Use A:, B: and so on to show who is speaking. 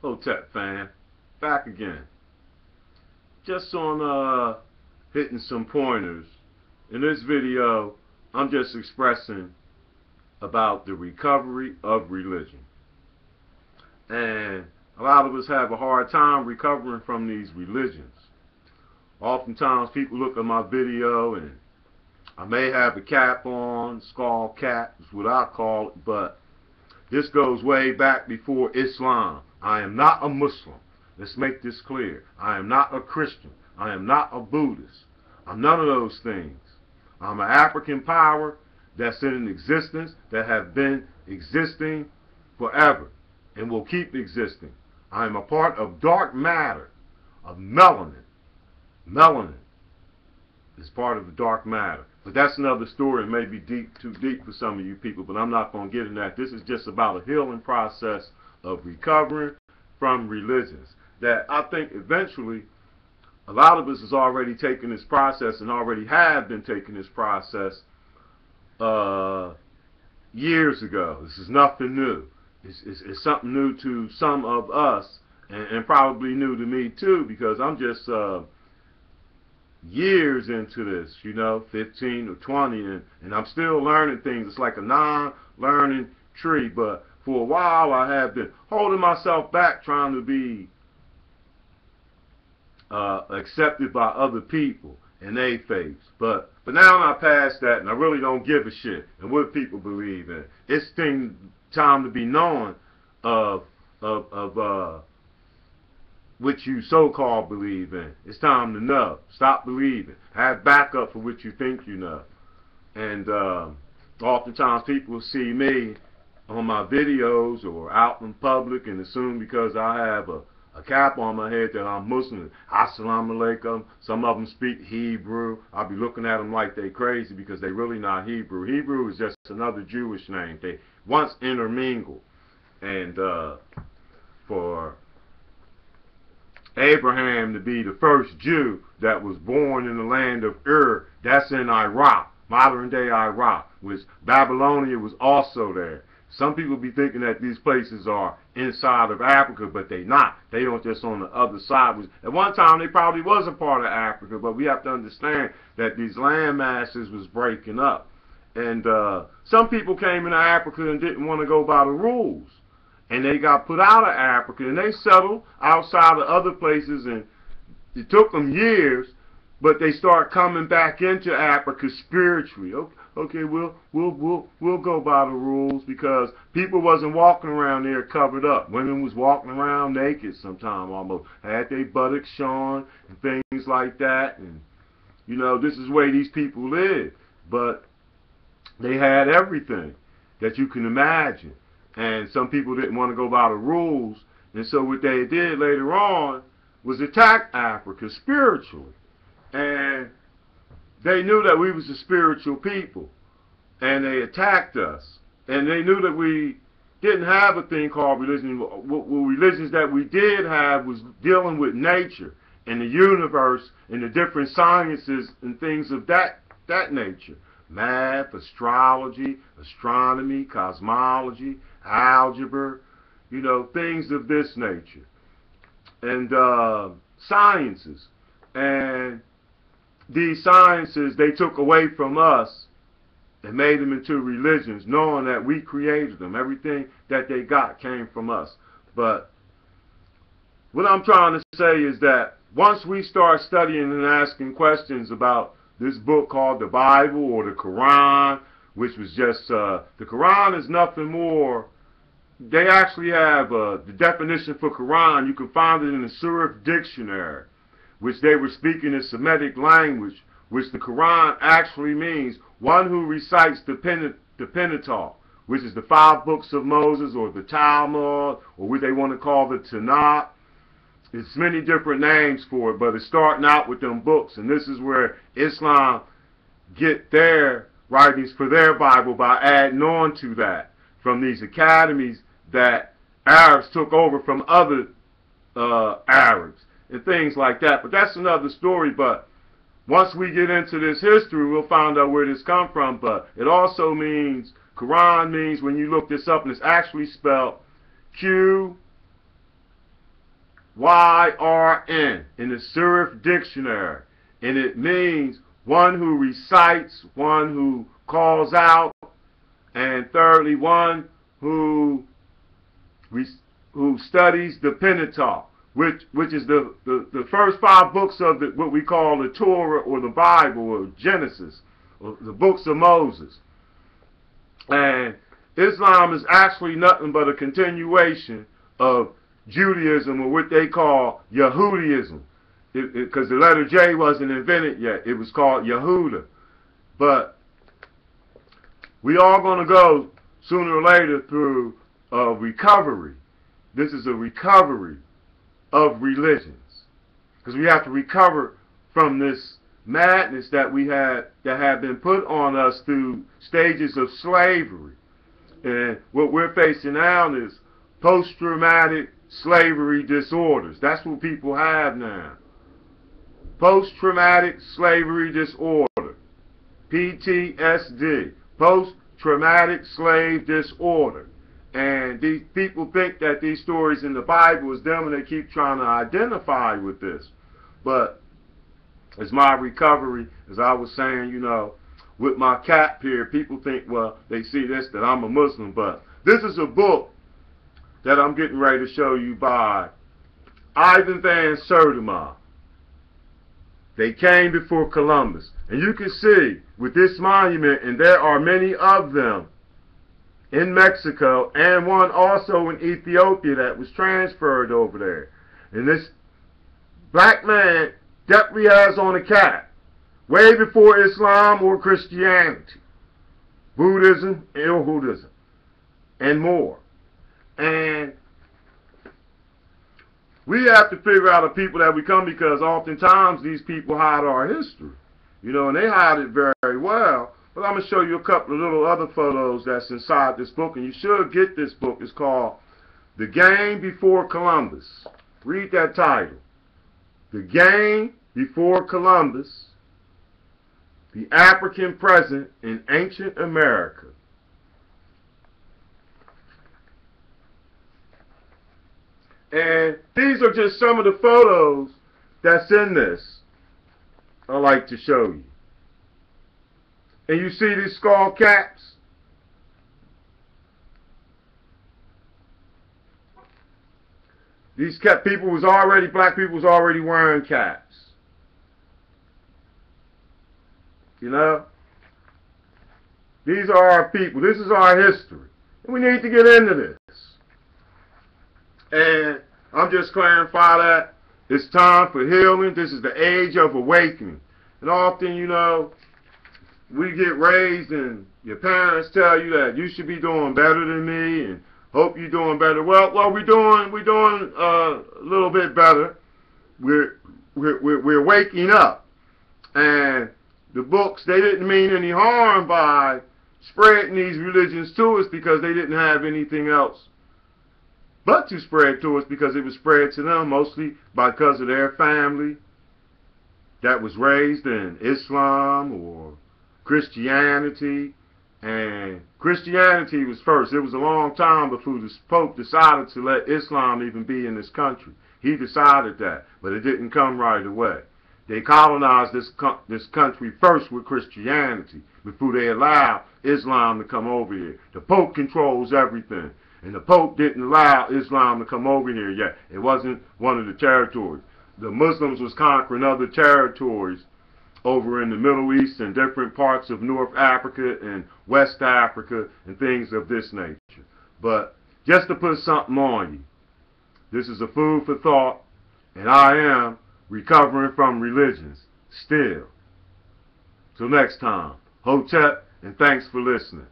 A: Hotep fan, back again. Just on hitting some pointers. In this video, I'm just expressing about the recovery of religion. And a lot of us have a hard time recovering from these religions. Oftentimes people look at my video and I may have a cap on, skull cap is what I call it, but this goes way back before Islam. I am not a Muslim. Let's make this clear. I am not a Christian. I am not a Buddhist. I'm none of those things. I'm an African power that's in existence, that have been existing forever and will keep existing. I am a part of dark matter, of melanin. Melanin is part of the dark matter. But that's another story. It may be too deep for some of you people, but I'm not going to get in that. This is just about a healing process of recovering from religions that I think eventually a lot of us has already taken this process and already have been taking this process years ago. This is nothing new. It's something new to some of us and probably new to me too, because I'm just years into this, 15 or 20, and I'm still learning things. It's like a non-learning tree, but for a while I have been holding myself back, trying to be accepted by other people and their faiths. But now I'm past that, and I really don't give a shit and what people believe in. It's time to be knowing of what you so-called believe in. It's time to know. Stop believing. Have backup for what you think you know. And oftentimes people see me on my videos or out in public and assume because I have a cap on my head that I'm Muslim. Assalamu alaikum. Some of them speak Hebrew. I'll be looking at them like they crazy because they really not Hebrew. Hebrew is just another Jewish name. They once intermingled. And for Abraham to be the first Jew that was born in the land of Ur, that's in Iraq, modern day Iraq, which Babylonia was also there. Some people be thinking that these places are inside of Africa, but they not. They don't, just on the other side. At one time they probably was a part of Africa, but we have to understand that these land masses was breaking up. And some people came into Africa and didn't want to go by the rules. And they got put out of Africa, and they settled outside of other places, and it took them years, but they start coming back into Africa spiritually. Okay, we'll go by the rules, because people wasn't walking around there covered up. Women was walking around naked sometimes, almost had their buttocks showing and things like that. And this is the way these people live, but they had everything that you can imagine. And some people didn't want to go by the rules. And so what they did later on was attack Africa spiritually. And they knew that we was a spiritual people. And they attacked us. And they knew that we didn't have a thing called religion. What religions that we did have was dealing with nature and the universe and the different sciences and things of that nature. Math, astrology, astronomy, cosmology, algebra, things of this nature. And sciences. And these sciences, they took away from us and made them into religions, knowing that we created them. Everything that they got came from us. But what I'm trying to say is that once we start studying and asking questions about this book called the Bible or the Quran, which was just, the Quran is nothing more. They actually have the definition for Quran. You can find it in the Surah Dictionary, which they were speaking in Semitic language, which the Quran actually means one who recites the Pentateuch, which is the 5 books of Moses, or the Talmud, or what they want to call the Tanakh. It's many different names for it, but it's starting out with them books. And this is where Islam get their writings for their Bible by adding on to that from these academies that Arabs took over from other Arabs and things like that. But that's another story. But once we get into this history, we'll find out where this come from. But it also means, Quran means, when you look this up, and it's actually spelled Q Y-R-N in the Serif Dictionary. And it means one who recites, one who calls out, and thirdly, one who studies the Pentateuch, which is the first 5 books of what we call the Torah or the Bible or Genesis, or the books of Moses. And Islam is actually nothing but a continuation of Judaism, or what they call Yahudaism, because the letter J wasn't invented yet. It was called Yehuda. But we are going to go sooner or later through a recovery. This is a recovery of religions, because we have to recover from this madness that have been put on us through stages of slavery. And what we're facing now is post-traumatic slavery disorders. That's what people have now. Post-traumatic slavery disorder. PTSD. Post-traumatic slave disorder. And these people think that these stories in the Bible is them, and they keep trying to identify with this. But as my recovery, as I was saying, you know, with my cap here, people think, well, they see this, that I'm a Muslim. But this is a book that I'm getting ready to show you by Ivan Van Sertima. They came before Columbus. And you can see with this monument, and there are many of them in Mexico, and one also in Ethiopia that was transferred over there. And this black man definitely has on a cap, way before Islam or Christianity, Buddhism, Buddhism, and more. And we have to figure out the people that we come, because oftentimes these people hide our history, you know, and they hide it very, very well. But I'm going to show you a couple of little other photos that's inside this book, and you should get this book. It's called The Game Before Columbus. Read that title. The Game Before Columbus, the African Present in Ancient America. And these are just some of the photos that's in this I like to show you. And you see these skull caps? These black people was already wearing caps. You know? These are our people. This is our history. And we need to get into this. And I'm just clarifying that it's time for healing. This is the age of awakening. And often, you know, we get raised and your parents tell you that you should be doing better than me and hope you're doing better. Well, we're doing a little bit better. We're waking up. And the books, they didn't mean any harm by spreading these religions to us, because they didn't have anything else but to spread to us, because it was spread to them mostly because of their family that was raised in Islam or Christianity. And Christianity was first. It was a long time before the Pope decided to let Islam even be in this country. He decided that, but it didn't come right away. They colonized this country first with Christianity before they allowed Islam to come over here. The Pope controls everything, and the Pope didn't allow Islam to come over here yet. It wasn't one of the territories. The Muslims was conquering other territories over in the Middle East and different parts of North Africa and West Africa and things of this nature. But just to put something on you, this is a food for thought, and I am recovering from religions still. Till next time, Hotep, and thanks for listening.